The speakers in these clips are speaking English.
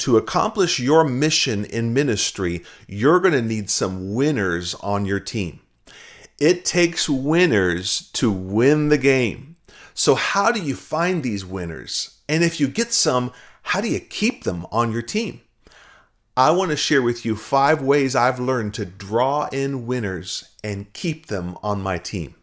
To accomplish your mission in ministry, you're going to need some winners on your team. It takes winners to win the game. So how do you find these winners? And if you get some, how do you keep them on your team? I want to share with you 5 ways I've learned to draw in winners and keep them on my team.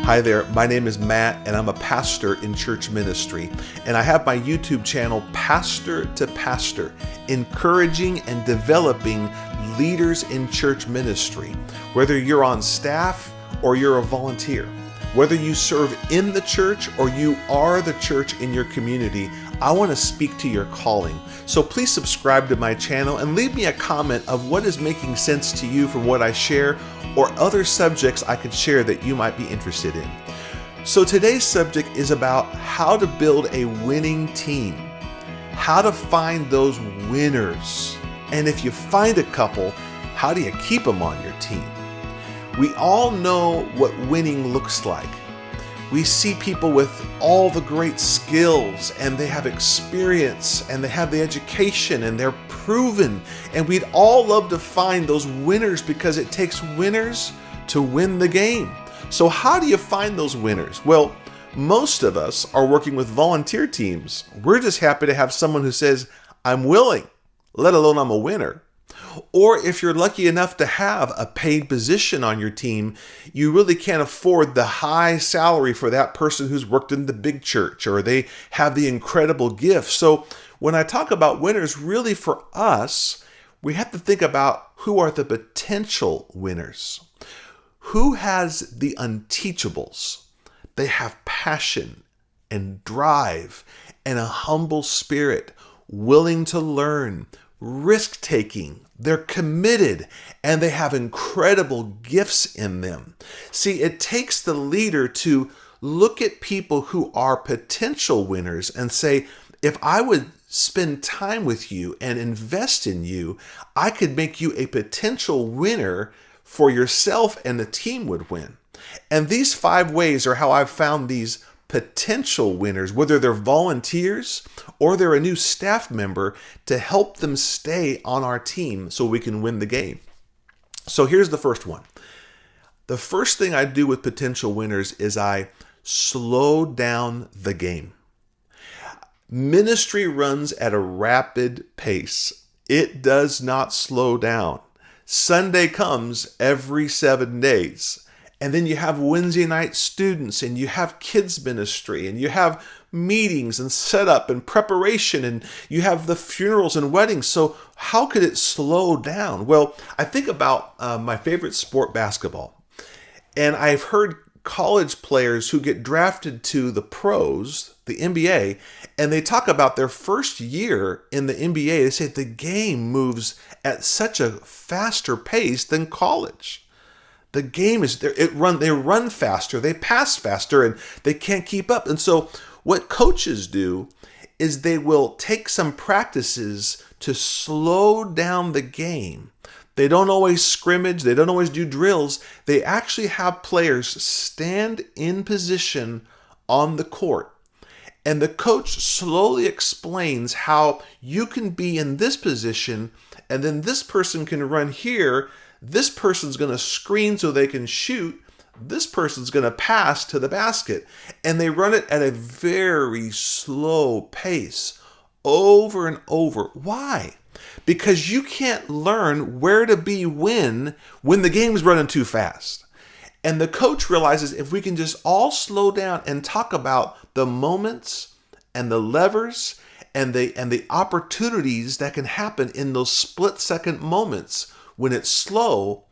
Hi there, my name is Matt and I'm a pastor in church ministry. And I have my YouTube channel, Pastor to Pastor, encouraging and developing leaders in church ministry. Whether you're on staff or you're a volunteer, whether you serve in the church or you are the church in your community, I want to speak to your calling. So please subscribe to my channel and leave me a comment of what is making sense to you from what I share or other subjects I could share that you might be interested in. So today's subject is about how to build a winning team, how to find those winners, and if you find a couple, how do you keep them on your team? We all know what winning looks like. We see people with all the great skills and they have experience and they have the education and they're proven. And we'd all love to find those winners because it takes winners to win the game. So how do you find those winners? Well, most of us are working with volunteer teams. We're just happy to have someone who says, I'm willing, let alone I'm a winner. Or if you're lucky enough to have a paid position on your team, you really can't afford the high salary for that person who's worked in the big church or they have the incredible gift. So when I talk about winners, really for us, we have to think about who are the potential winners. Who has the unteachables? They have passion and drive and a humble spirit, willing to learn, risk-taking. They're committed and they have incredible gifts in them. See, it takes the leader to look at people who are potential winners and say, if I would spend time with you and invest in you, I could make you a potential winner for yourself and the team would win. And these 5 ways are how I've found these potential winners, whether they're volunteers or they're a new staff member, to help them stay on our team so we can win the game. So here's the first one. The first thing I do with potential winners is I slow down the game. Ministry runs at a rapid pace. It does not slow down. Sunday comes every 7 days. And then you have Wednesday night students and you have kids ministry and you have meetings and setup and preparation and you have the funerals and weddings. So how could it slow down? Well, I think about my favorite sport, basketball. And I've heard college players who get drafted to the pros, the NBA, and they talk about their first year in the NBA. They say the game moves at such a faster pace than college. The game is there. They run faster, they pass faster, and they can't keep up. And so what coaches do is they will take some practices to slow down the game. They don't always scrimmage. They don't always do drills. They actually have players stand in position on the court. And the coach slowly explains how you can be in this position, and then this person can run here. This person's going to screen so they can shoot. This person's going to pass to the basket. And they run it at a very slow pace over and over. Why? Because you can't learn where to be when the game's running too fast. And the coach realizes if we can just all slow down and talk about the moments and the levers and the opportunities that can happen in those split-second moments, when it's slow,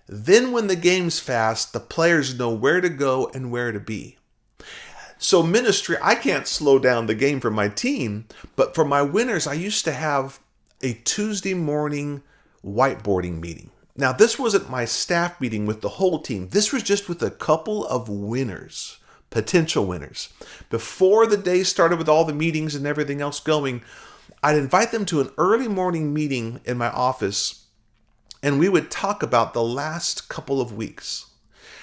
then when the game's fast, the players know where to go and where to be. So ministry, I can't slow down the game for my team, but for my winners, I used to have a Tuesday morning whiteboarding meeting. Now, this wasn't my staff meeting with the whole team. This was just with a couple of winners, potential winners. Before the day started with all the meetings and everything else going, I'd invite them to an early morning meeting in my office, and we would talk about the last couple of weeks.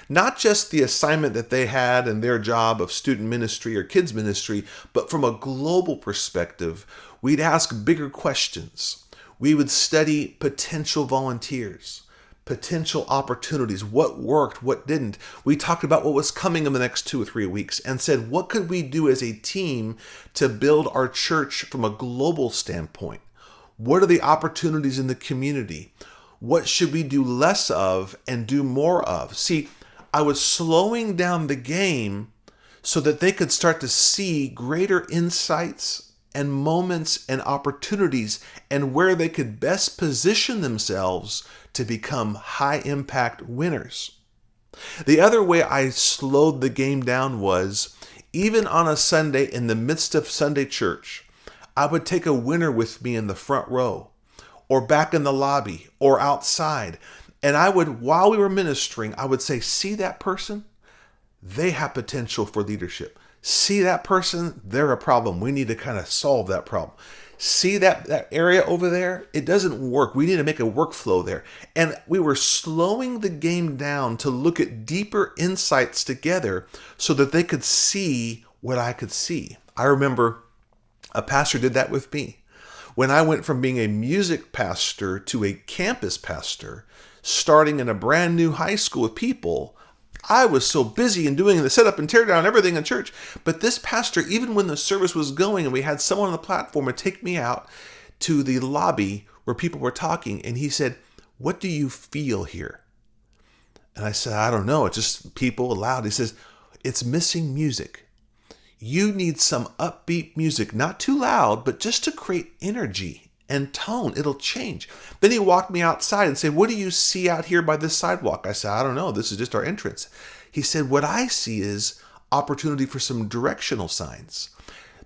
Not just the assignment that they had in their job of student ministry or kids ministry, but from a global perspective, we'd ask bigger questions. We would study potential volunteers, potential opportunities, what worked, what didn't. We talked about what was coming in the next 2 or 3 weeks and said, what could we do as a team to build our church from a global standpoint? What are the opportunities in the community? What should we do less of and do more of? See, I was slowing down the game so that they could start to see greater insights and moments and opportunities and where they could best position themselves to become high impact winners. The other way I slowed the game down was, even on a Sunday in the midst of Sunday church, I would take a winner with me in the front row or back in the lobby or outside. And I would, while we were ministering, I would say, see that person? They have potential for leadership. See that person? They're a problem. We need to kind of solve that problem. See that area over there? It doesn't work. We need to make a workflow there. And we were slowing the game down to look at deeper insights together so that they could see what I could see. I remember a pastor did that with me. When I went from being a music pastor to a campus pastor, starting in a brand new high school with people, I was so busy in doing the setup and tear down everything in church. But this pastor, even when the service was going and we had someone on the platform, would take me out to the lobby where people were talking. And he said, what do you feel here? And I said, I don't know. It's just people loud. He says, it's missing music. You need some upbeat music, not too loud, but just to create energy and tone. It'll change. Then he walked me outside and said, what do you see out here by this sidewalk? I said, I don't know. This is just our entrance. He said, what I see is opportunity for some directional signs.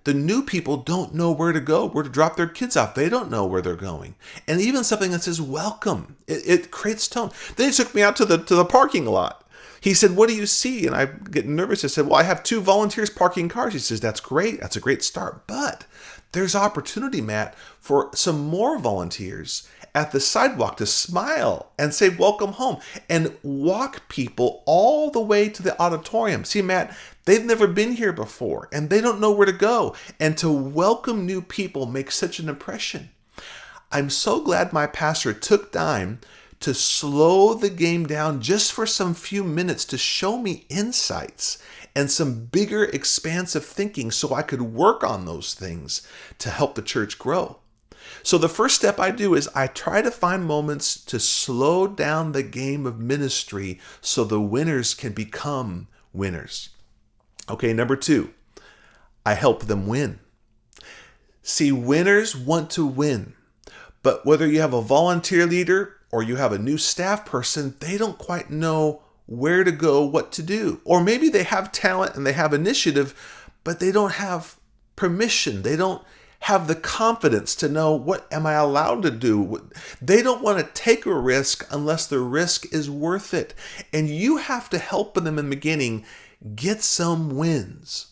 The new people don't know where to go, where to drop their kids off. They don't know where they're going. And even something that says welcome, it creates tone. Then he took me out to the parking lot. He said, what do you see? And I get nervous. I said, well, I have 2 volunteers parking cars. He says, that's great. That's a great start. But there's opportunity, Matt, for some more volunteers at the sidewalk to smile and say, welcome home, and walk people all the way to the auditorium. See, Matt, they've never been here before and they don't know where to go. And to welcome new people makes such an impression. I'm so glad my pastor took time to slow the game down just for some few minutes to show me insights and some bigger expansive thinking so I could work on those things to help the church grow. So the first step I do is I try to find moments to slow down the game of ministry so the winners can become winners. Okay, number 2, I help them win. See, winners want to win, but whether you have a volunteer leader or you have a new staff person, they don't quite know where to go, what to do. Or maybe they have talent and they have initiative, but they don't have permission. They don't have the confidence to know, what am I allowed to do? They don't want to take a risk unless the risk is worth it. And you have to help them in the beginning get some wins.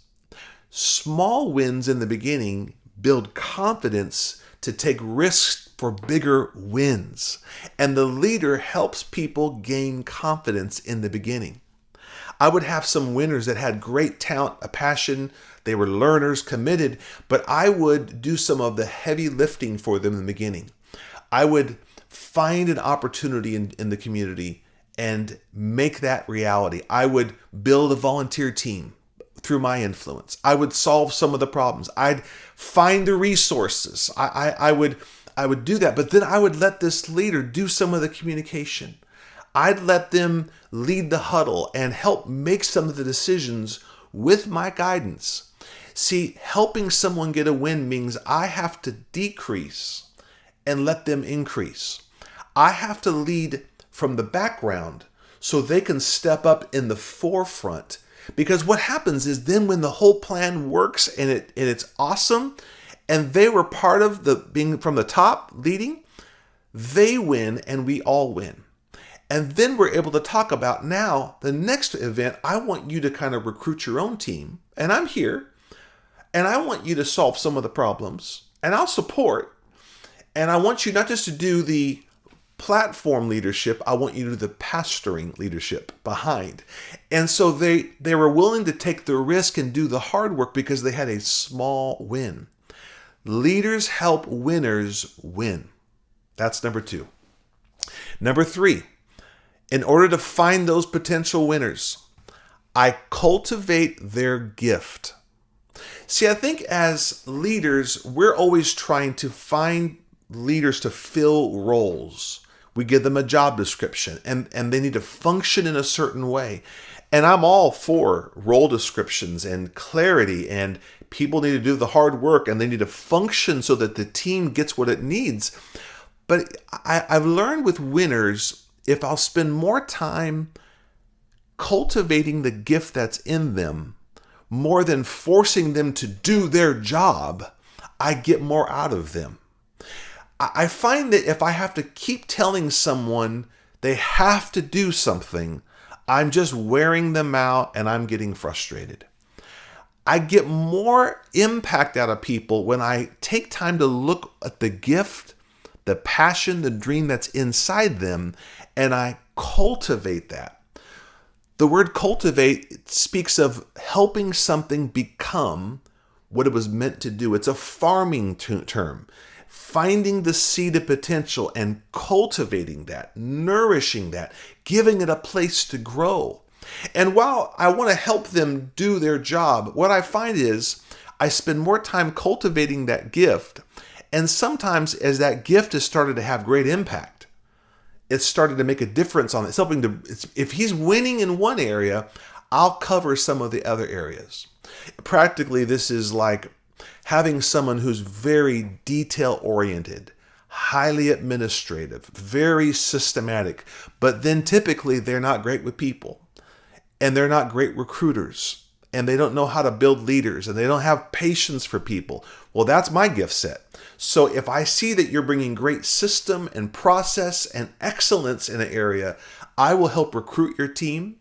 Small wins in the beginning build confidence to take risks for bigger wins. And the leader helps people gain confidence in the beginning. I would have some winners that had great talent, a passion, they were learners, committed, but I would do some of the heavy lifting for them in the beginning. I would find an opportunity in the community and make that reality. I would build a volunteer team through my influence. I would solve some of the problems. I'd find the resources. I would do that, but then I would let this leader do some of the communication. I'd let them lead the huddle and help make some of the decisions with my guidance. See, helping someone get a win means I have to decrease and let them increase. I have to lead from the background so they can step up in the forefront. Because what happens is then when the whole plan works and it's awesome, and they were part of the being from the top leading, they win and we all win. And then we're able to talk about now the next event. I want you to kind of recruit your own team, and I'm here, and I want you to solve some of the problems, and I'll support. And I want you not just to do the platform leadership. I want you to do the pastoring leadership behind. And so they were willing to take the risk and do the hard work because they had a small win. Leaders help winners win. That's number 2. Number 3, in order to find those potential winners, I cultivate their gift. See, I think as leaders, we're always trying to find leaders to fill roles. We give them a job description and they need to function in a certain way. And I'm all for role descriptions and clarity, and people need to do the hard work and they need to function so that the team gets what it needs. But I've learned with winners, if I'll spend more time cultivating the gift that's in them, more than forcing them to do their job, I get more out of them. I find that if I have to keep telling someone they have to do something, I'm just wearing them out and I'm getting frustrated. I get more impact out of people when I take time to look at the gift, the passion, the dream that's inside them, and I cultivate that. The word cultivate speaks of helping something become what it was meant to do. It's a farming term. Finding the seed of potential and cultivating that, nourishing that, giving it a place to grow. And while I want to help them do their job, what I find is I spend more time cultivating that gift. And sometimes as that gift has started to have great impact, it's started to make a difference on it. It's helping to, if he's winning in one area, I'll cover some of the other areas. Practically, this is like having someone who's very detail-oriented, highly administrative, very systematic, but then typically they're not great with people, and they're not great recruiters, and they don't know how to build leaders, and they don't have patience for people. Well, that's my gift set. So if I see that you're bringing great system and process and excellence in an area, I will help recruit your team,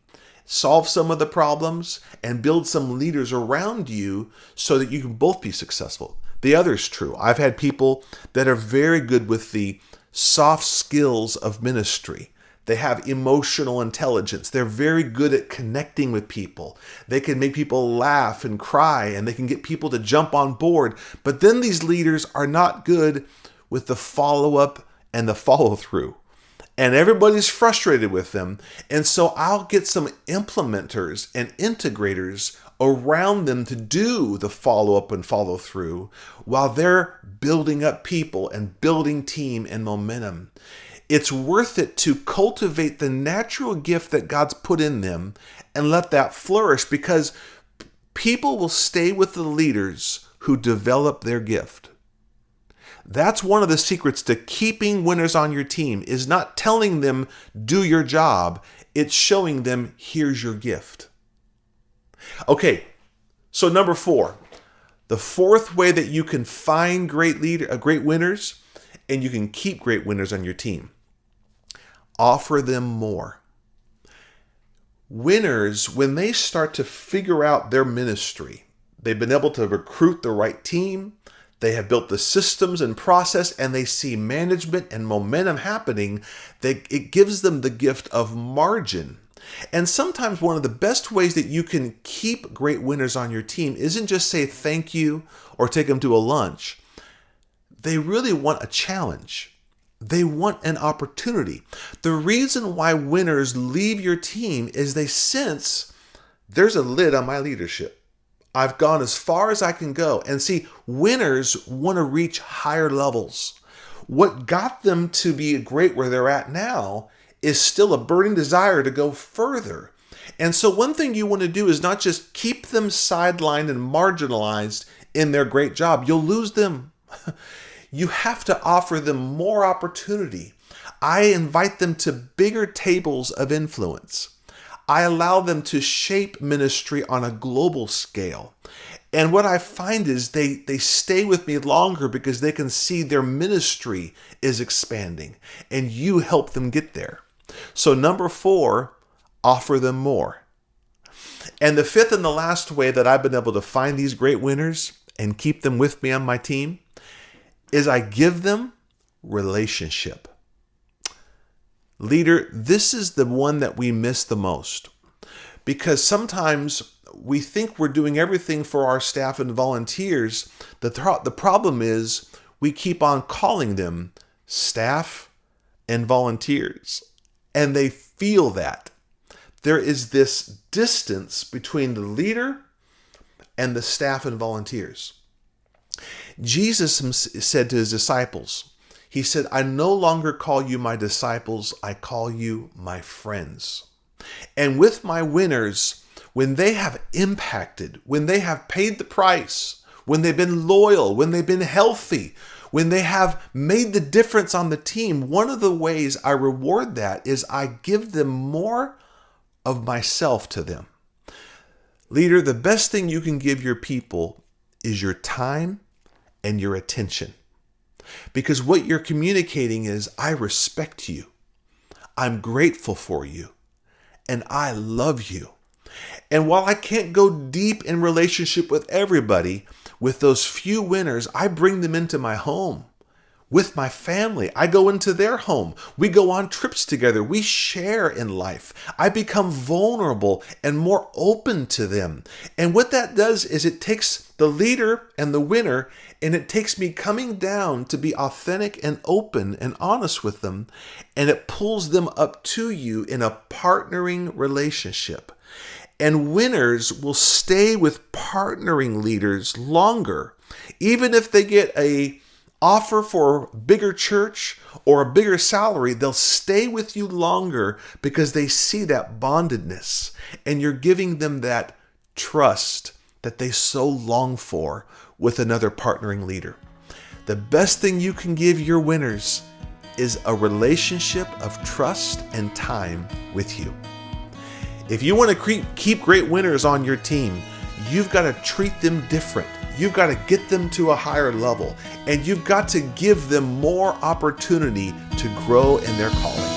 solve some of the problems, and build some leaders around you so that you can both be successful. The other is true. I've had people that are very good with the soft skills of ministry. They have emotional intelligence. They're very good at connecting with people. They can make people laugh and cry, and they can get people to jump on board. But then these leaders are not good with the follow-up and the follow-through. And everybody's frustrated with them. And so I'll get some implementers and integrators around them to do the follow-up and follow-through while they're building up people and building team and momentum. It's worth it to cultivate the natural gift that God's put in them and let that flourish, because people will stay with the leaders who develop their gift. That's one of the secrets to keeping winners on your team, is not telling them, do your job. It's showing them, here's your gift. Okay, so number 4, the fourth way that you can find great winners, and you can keep great winners on your team. Offer them more. Winners, when they start to figure out their ministry, they've been able to recruit the right team, they have built the systems and process, and they see management and momentum happening, it gives them the gift of margin. And sometimes one of the best ways that you can keep great winners on your team isn't just say thank you or take them to a lunch. They really want a challenge. They want an opportunity. The reason why winners leave your team is they sense there's a lid on my leadership. I've gone as far as I can go. And see, winners want to reach higher levels. What got them to be great where they're at now is still a burning desire to go further. And so one thing you want to do is not just keep them sidelined and marginalized in their great job. You'll lose them. You have to offer them more opportunity. I invite them to bigger tables of influence. I allow them to shape ministry on a global scale. And what I find is they stay with me longer because they can see their ministry is expanding, and you help them get there. So number 4, offer them more. And the fifth and the last way that I've been able to find these great winners and keep them with me on my team is I give them relationship. Leader, this is the one that we miss the most, because sometimes we think we're doing everything for our staff and volunteers. The problem is we keep on calling them staff and volunteers, and they feel that. There is this distance between the leader and the staff and volunteers. Jesus said to his disciples, he said, I no longer call you my disciples, I call you my friends. And with my winners, when they have impacted, when they have paid the price, when they've been loyal, when they've been healthy, when they have made the difference on the team, one of the ways I reward that is I give them more of myself to them. Leader, the best thing you can give your people is your time and your attention. Because what you're communicating is, I respect you, I'm grateful for you, and I love you. And while I can't go deep in relationship with everybody, with those few winners, I bring them into my home. With my family, I go into their home. We go on trips together. We share in life. I become vulnerable and more open to them. And what that does is it takes the leader and the winner, and it takes me coming down to be authentic and open and honest with them. And it pulls them up to you in a partnering relationship. And winners will stay with partnering leaders longer, even if they get a offer for a bigger church or a bigger salary. They'll stay with you longer because they see that bondedness, and you're giving them that trust that they so long for with another partnering leader. The best thing you can give your winners is a relationship of trust and time with you. If you want to keep great winners on your team, you've got to treat them different. You've got to get them to a higher level, and you've got to give them more opportunity to grow in their calling.